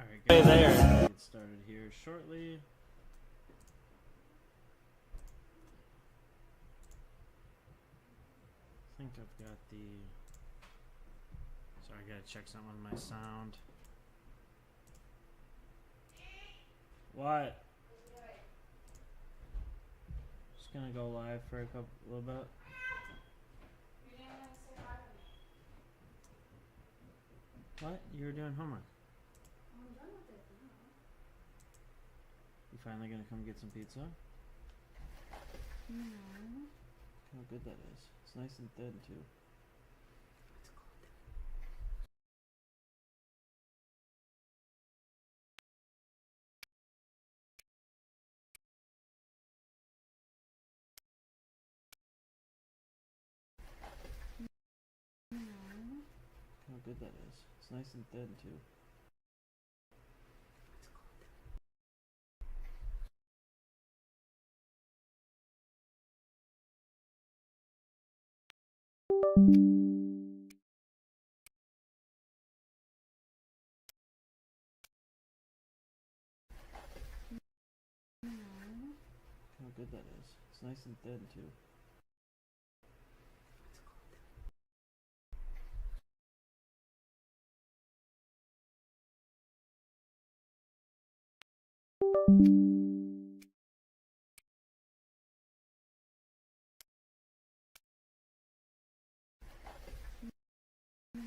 Alright, guys, there. Get started here shortly. I think I've got the... Sorry, I gotta check something with my sound. What? Just gonna go live for a little bit. What? You were doing homework. I'm done with it now. You finally gonna come get some pizza? No. How good that is. It's nice and thin too. It's cold. No. How good that is. It's nice and thin too. It's cold. No. How good that is. It's nice and thin too. It's cold. No.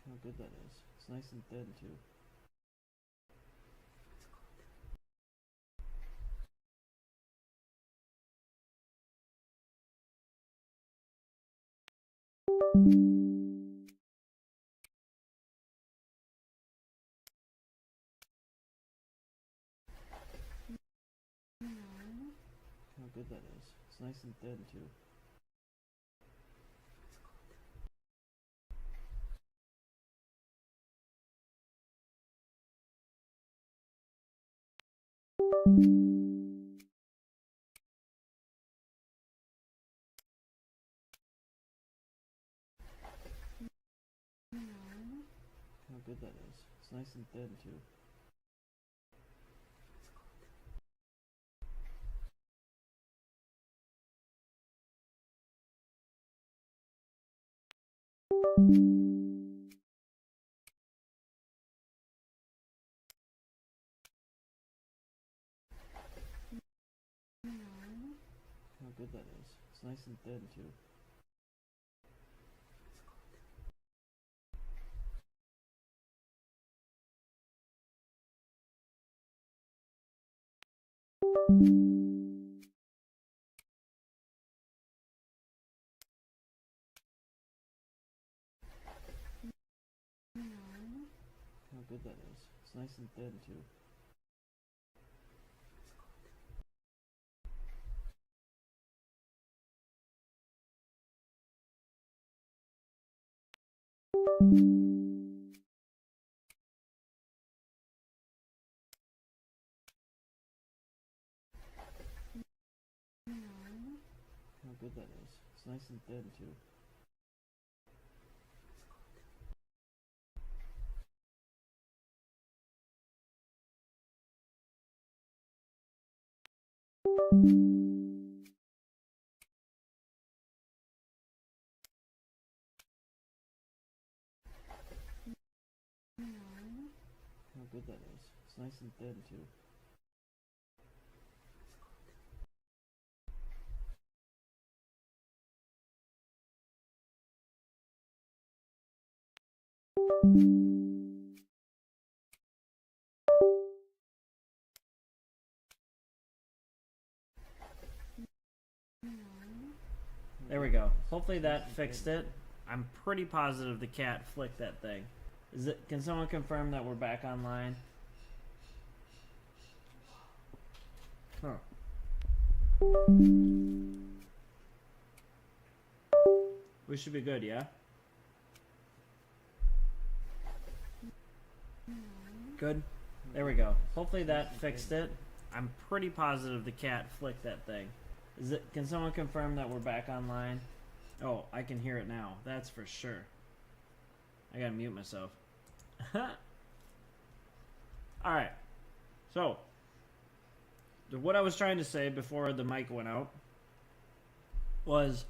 How good that is. It's nice and thin too. It's cold. No. How good that is. It's nice and thin too. It's cold. No. How good that is. It's nice and thin too. It's cold. No. How good that is. It's nice and thin too. It's cold. No. How good that is. It's nice and thin too. It's cold. No. How good that is. It's nice and thin too. It's cold. No. How good that is. It's nice and thin too. It's cold. No. There we go. Hopefully that fixed it. I'm pretty positive the cat flicked that thing. Is it? Can someone confirm that we're back online? Huh. We should be good, yeah? Good. There we go. Hopefully that fixed it. I'm pretty positive the cat flicked that thing. Is it? Can someone confirm that we're back online? Oh, I can hear it now. That's for sure. I gotta mute myself. All right. So, what I was trying to say before the mic went out was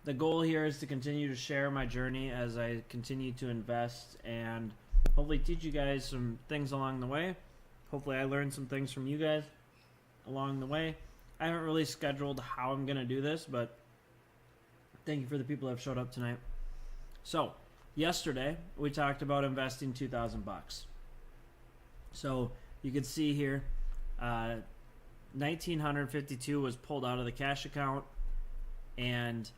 the goal here is to continue to share my journey as I continue to invest and hopefully teach you guys some things along the way. Hopefully, I learned some things from you guys along the way. I haven't really scheduled how I'm going to do this, but thank you for the people that have showed up tonight. So, yesterday we talked about investing $2,000. So, you can see here, 1,952 was pulled out of the cash account and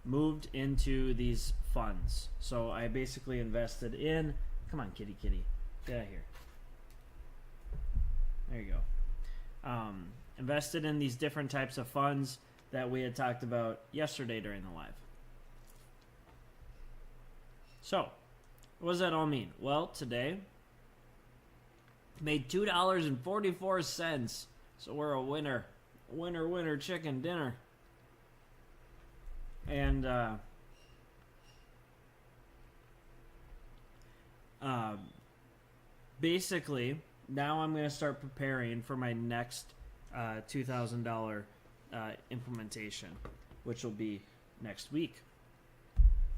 moved into these funds. So I basically invested in, come on kitty, get out of here. There you go. Invested in these different types of funds that we had talked about yesterday during the live. So, what does that all mean? Well, today made $2.44. So we're a winner. Winner, chicken dinner. And basically, now I'm going to start preparing for my next $2,000 implementation, which will be next week.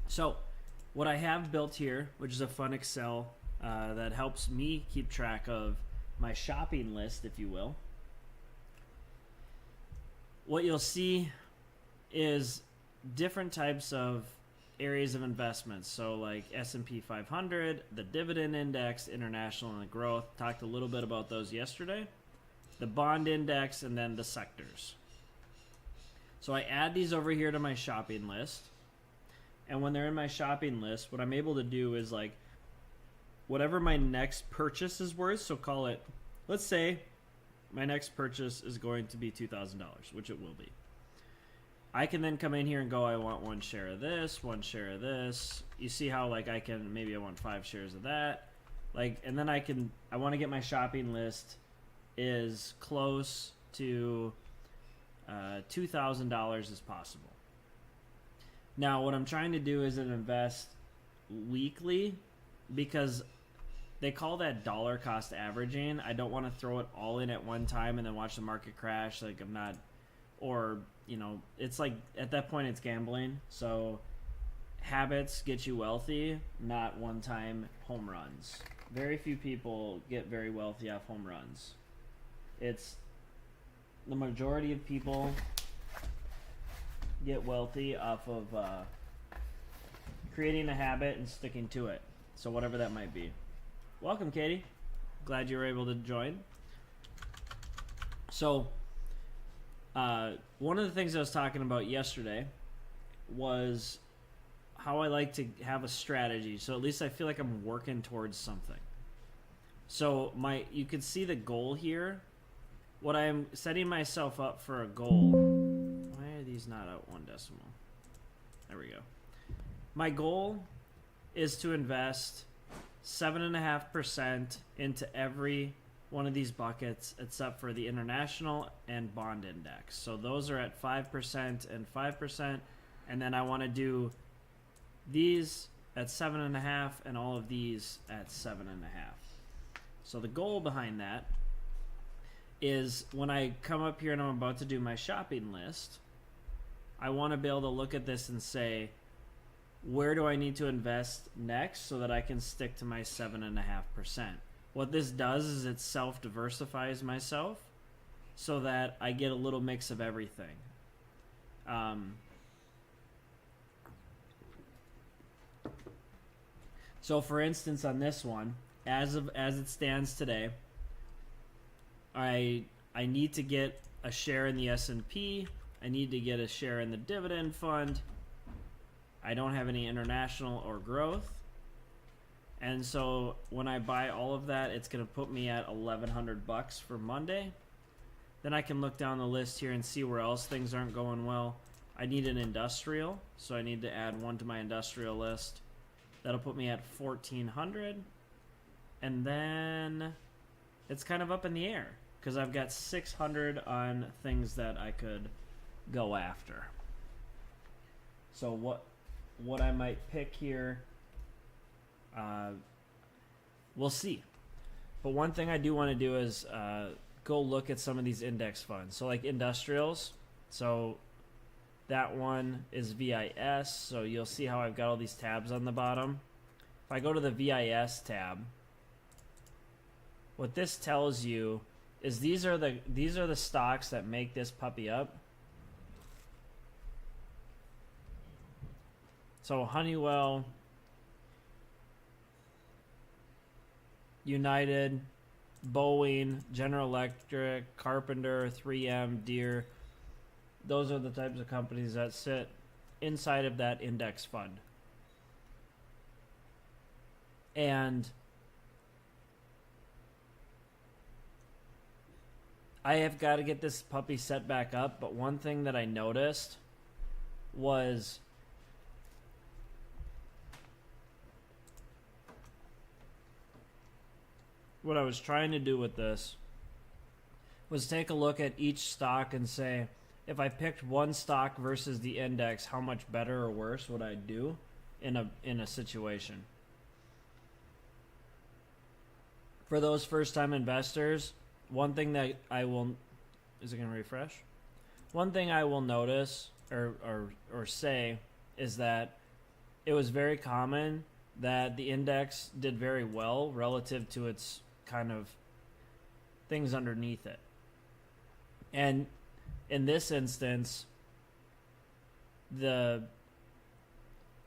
So, what I have built here, which is a fun Excel that helps me keep track of my shopping list, if you will. What you'll see is different types of areas of investments. So like S&P 500, the dividend index, international, and the growth. Talked a little bit about those yesterday. The bond index, and then the sectors. So I add these over here to my shopping list. And when they're in my shopping list, what I'm able to do is like whatever my next purchase is worth. So call it, let's say my next purchase is going to be $2,000, which it will be. I can then come in here and go, I want 1 share of this, 1 share of this. You see how like I want 5 shares of that. Like, and then I want to get my shopping list is close to $2,000 as possible. Now, what I'm trying to do is invest weekly because they call that dollar cost averaging. I don't want to throw it all in at one time and then watch the market crash. Like I'm not, or it's like at that point it's gambling. So habits get you wealthy, not one-time home runs. Very few people get very wealthy off home runs. It's the majority of people get wealthy off of creating a habit and sticking to it. So whatever that might be. Welcome, Katie. Glad you were able to join. So one of the things I was talking about yesterday was how I like to have a strategy. So at least I feel like I'm working towards something. So you can see the goal here. What I'm setting myself up for a goal. Why are these not at 1 decimal? There we go. My goal is to invest 7.5% into every one of these buckets except for the international and bond index. So those are at 5% and 5%. And then I want to do these at 7.5 and all of these at 7.5. So the goal behind that is when I come up here and I'm about to do my shopping list, I want to be able to look at this and say, where do I need to invest next so that I can stick to my 7.5%? What this does is it self-diversifies myself so that I get a little mix of everything. So for instance, on this one, as it stands today, I need to get a share in the S&P. I need to get a share in the dividend fund. I don't have any international or growth. And so when I buy all of that, it's going to put me at $1,100 for Monday. Then I can look down the list here and see where else things aren't going well. I need an industrial, so I need to add one to my industrial list. That'll put me at $1,400. And then it's kind of up in the air because I've got 600 on things that I could go after. So what I might pick here, we'll see. But one thing I do want to do is go look at some of these index funds. So like industrials. So that one is VIS. So you'll see how I've got all these tabs on the bottom. If I go to the VIS tab, what this tells you is these are the stocks that make this puppy up. So Honeywell, United, Boeing, General Electric, Carpenter, 3M, Deere. Those are the types of companies that sit inside of that index fund. And I have got to get this puppy set back up, but one thing that I noticed was what I was trying to do with this was take a look at each stock and say, if I picked one stock versus the index, how much better or worse would I do in a situation? For those first-time investors, one thing that I will... Is it going to refresh? One thing I will notice or say is that it was very common that the index did very well relative to its kind of things underneath it. And in this instance,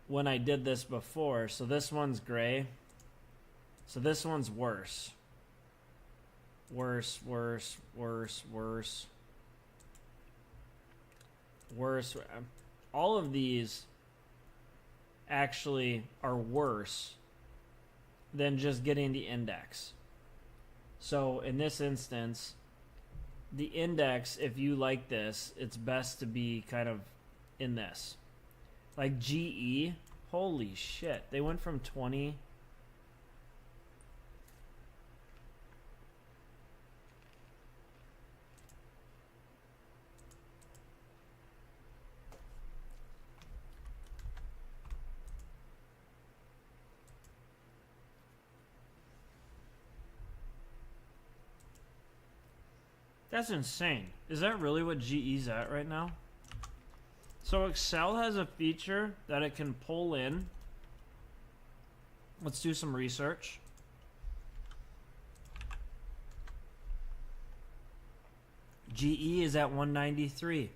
when I did this before, so this one's gray, so this one's worse. Worse. All of these actually are worse than just getting the index. So in this instance, the index, if you like this, it's best to be kind of in this. Like GE, holy shit. They went from 20... That's insane. Is that really what GE's at right now? So Excel has a feature that it can pull in. Let's do some research. GE is at 193.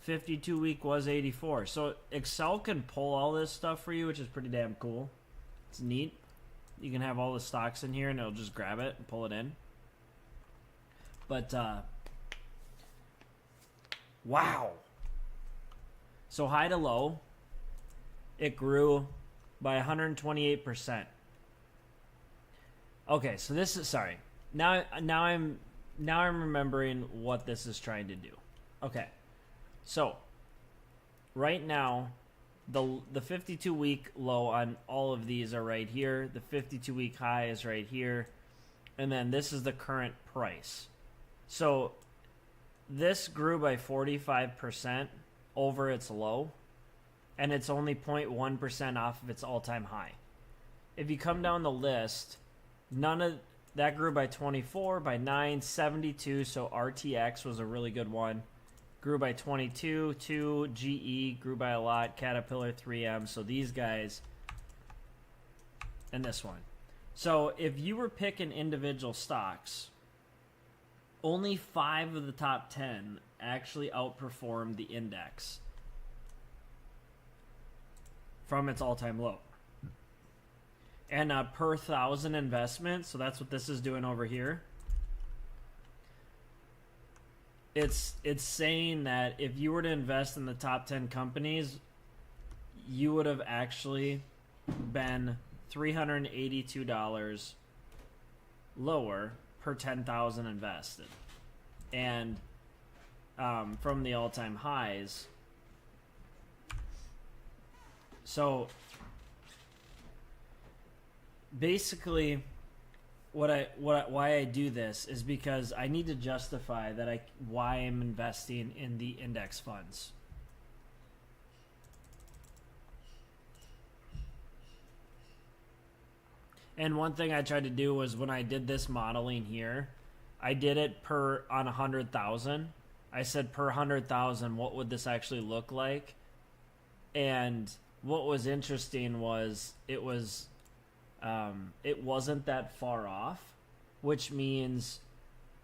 52-week was 84. So Excel can pull all this stuff for you, which is pretty damn cool. It's neat. You can have all the stocks in here and it'll just grab it and pull it in. But, wow. So high to low, it grew by 128%. Okay, so this is, sorry. Now I'm remembering what this is trying to do. Okay. So, right now, the 52-week low on all of these are right here. The 52-week high is right here. And then this is the current price. So this grew by 45% over its low, and it's only 0.1% off of its all-time high. If you come down the list, none of that grew by 24, by 9, 72, so RTX was a really good one. Grew by 22, 2, GE grew by a lot, Caterpillar, 3M, so these guys, and this one. So if you were picking individual stocks, only 5 of the top 10 actually outperformed the index from its all-time low. And per 1,000 investments, so that's what this is doing over here. It's saying that if you were to invest in the top 10 companies, you would have actually been $382 lower per 10,000 invested, and from the all-time highs. So basically, why I do this is because I need to justify that why I'm investing in the index funds. And one thing I tried to do was when I did this modeling here, I did it per on 100,000. I said per 100,000, what would this actually look like? And what was interesting was it wasn't that far off, which means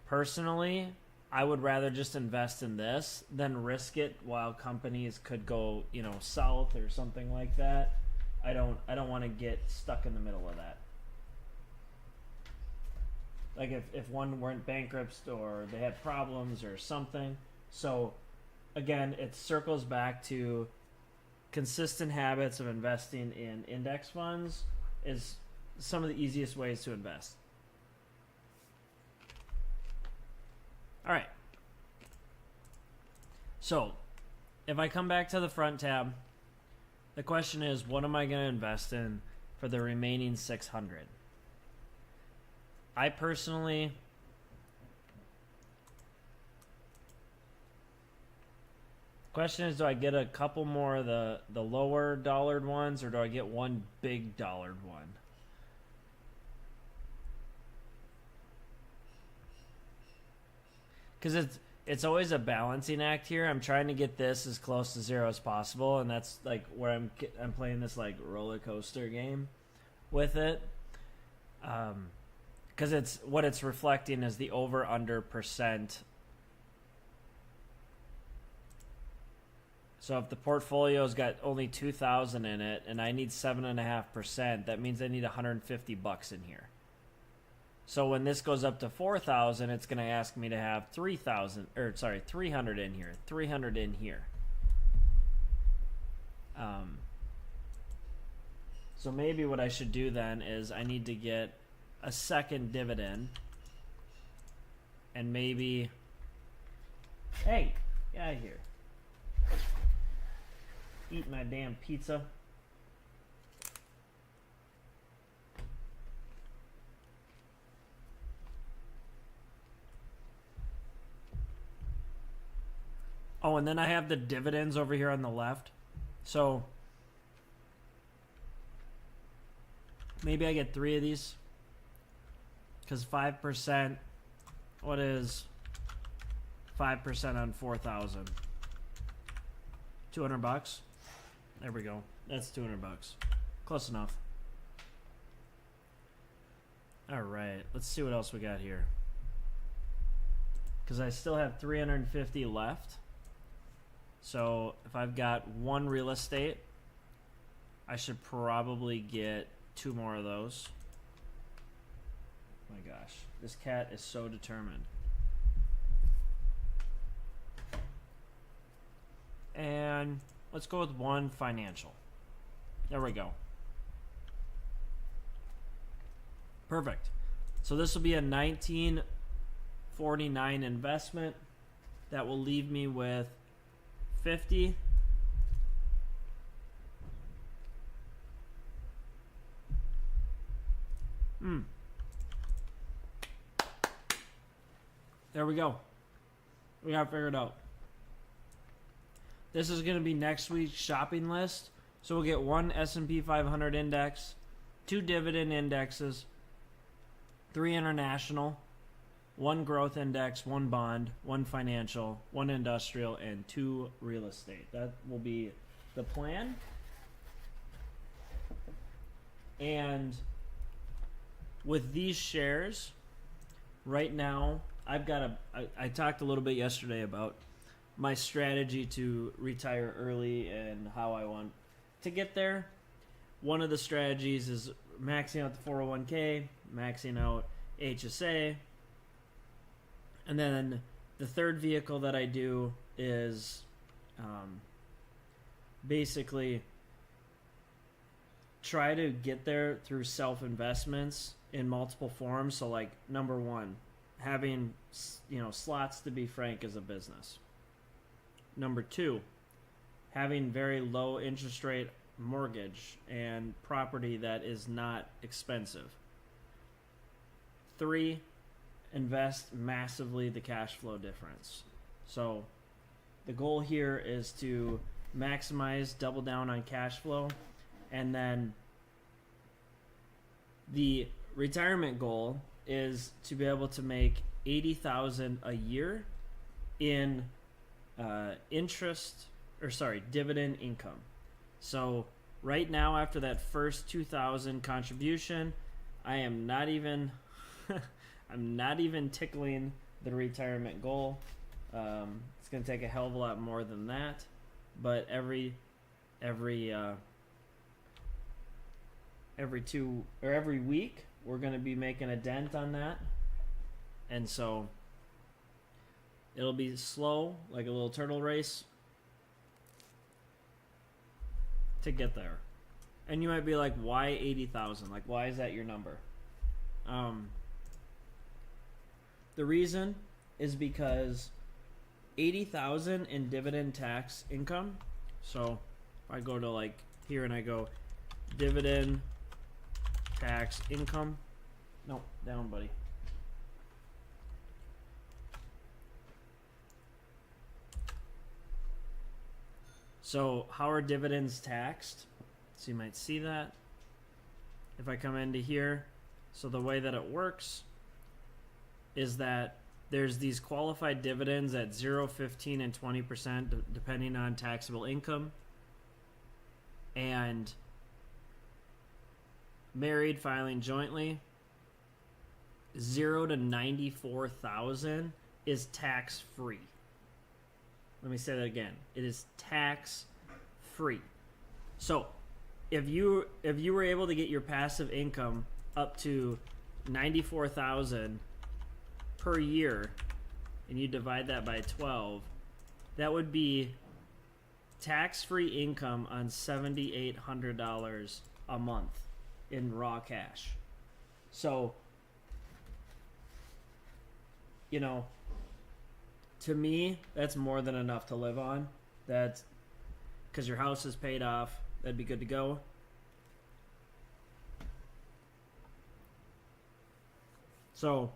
personally, I would rather just invest in this than risk it while companies could go, south or something like that. I don't want to get stuck in the middle of that. Like if one weren't bankrupt or they had problems or something. So again, it circles back to consistent habits of investing in index funds is some of the easiest ways to invest. All right. So if I come back to the front tab, the question is, what am I going to invest in for the remaining 600? I personally question is, do I get a couple more of the lower dollared ones, or do I get one big dollared one? Because it's always a balancing act here. I'm trying to get this as close to zero as possible, and that's like where I'm playing this like roller coaster game with it. Because it's what it's reflecting is the over under percent. So if the portfolio's got only 2,000 in it and I need 7.5%, that means I need $150 in here. So when this goes up to 4,000, it's going to ask me to have 300 in here, 300 in here. So maybe what I should do then is I need to get a second dividend, and maybe, hey, get out of here. Eat my damn pizza. Oh, and then I have the dividends over here on the left. So maybe I get 3 of these. Because 5%, what is 5% on 4,000? $200. There we go. That's $200. Close enough. All right. Let's see what else we got here. Because I still have 350 left. So if I've got 1 real estate, I should probably get 2 more of those. My gosh, this cat is so determined. And let's go with 1 financial. There we go. Perfect. So this will be a 1949 investment that will leave me with 50. There we go. We got it figured out. This is going to be next week's shopping list. So we'll get 1 S&P 500 index, 2 dividend indexes, 3 international, 1 growth index, 1 bond, 1 financial, 1 industrial, and 2 real estate. That will be the plan. And with these shares, right now, I talked a little bit yesterday about my strategy to retire early and how I want to get there. One of the strategies is maxing out the 401k, maxing out HSA. And then the third vehicle that I do is basically try to get there through self-investments in multiple forms. So like number 1, having slots to be frank as a business. Number 2, having very low interest rate mortgage and property that is not expensive. 3, invest massively the cash flow difference. So the goal here is to maximize, double down on cash flow, and then The retirement goal is to be able to make 80,000 a year in dividend income. So right now, after that first 2,000 contribution, I am not even I'm not even tickling the retirement goal. It's going to take a hell of a lot more than that, but every week we're going to be making a dent on that, and so it'll be slow, like a little turtle race, to get there. And you might be like, why 80,000? Like, why is that your number? The reason is because 80,000 in dividend tax income. So if I go to like here and I go dividend tax income. No, down, buddy. So how are dividends taxed? So you might see that if I come into here. So the way that it works is that there's these qualified dividends at 0, 15, and 20% depending on taxable income. And married filing jointly, 0 to 94,000 is tax free. Let me say that again. It is tax free. So if you were able to get your passive income up to 94,000 per year, and you divide that by 12, that would be tax-free income on $7,800 a month in raw cash. So, you know, to me, that's more than enough to live on. That's because your house is paid off. That'd be good to go. So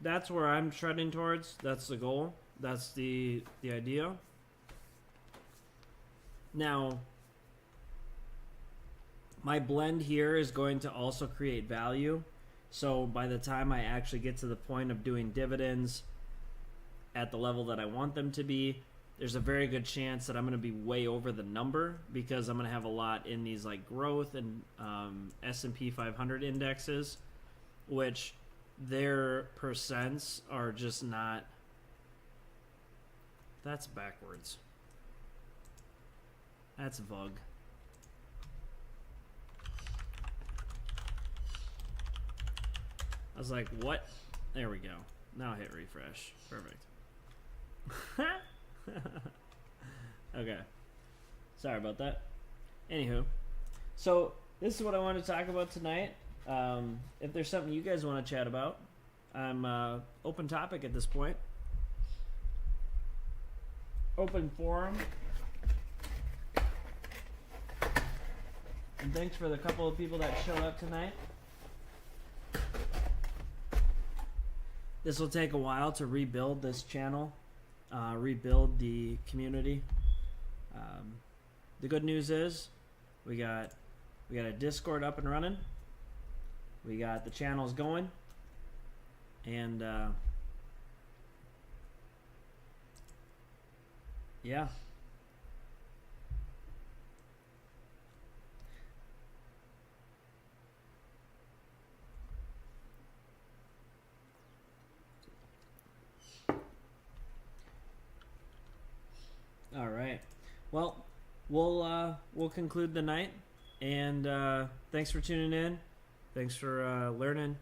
that's where I'm treading towards. That's the goal. That's the idea. Now, my blend here is going to also create value. So by the time I actually get to the point of doing dividends at the level that I want them to be, there's a very good chance that I'm going to be way over the number, because I'm going to have a lot in these like growth and S&P 500 indexes, which their percents are just not. That's backwards. That's VUG. I was like, what? There we go. Now hit refresh. Perfect. Okay. Sorry about that. Anywho. So, this is what I want to talk about tonight. If there's something you guys want to chat about, I'm open topic at this point. Open forum. And thanks for the couple of people that showed up tonight. This will take a while to rebuild this channel, rebuild the community. The good news is we got a Discord up and running. We got the channels going, and yeah. All right. Well, we'll conclude the night, and thanks for tuning in. Thanks for learning.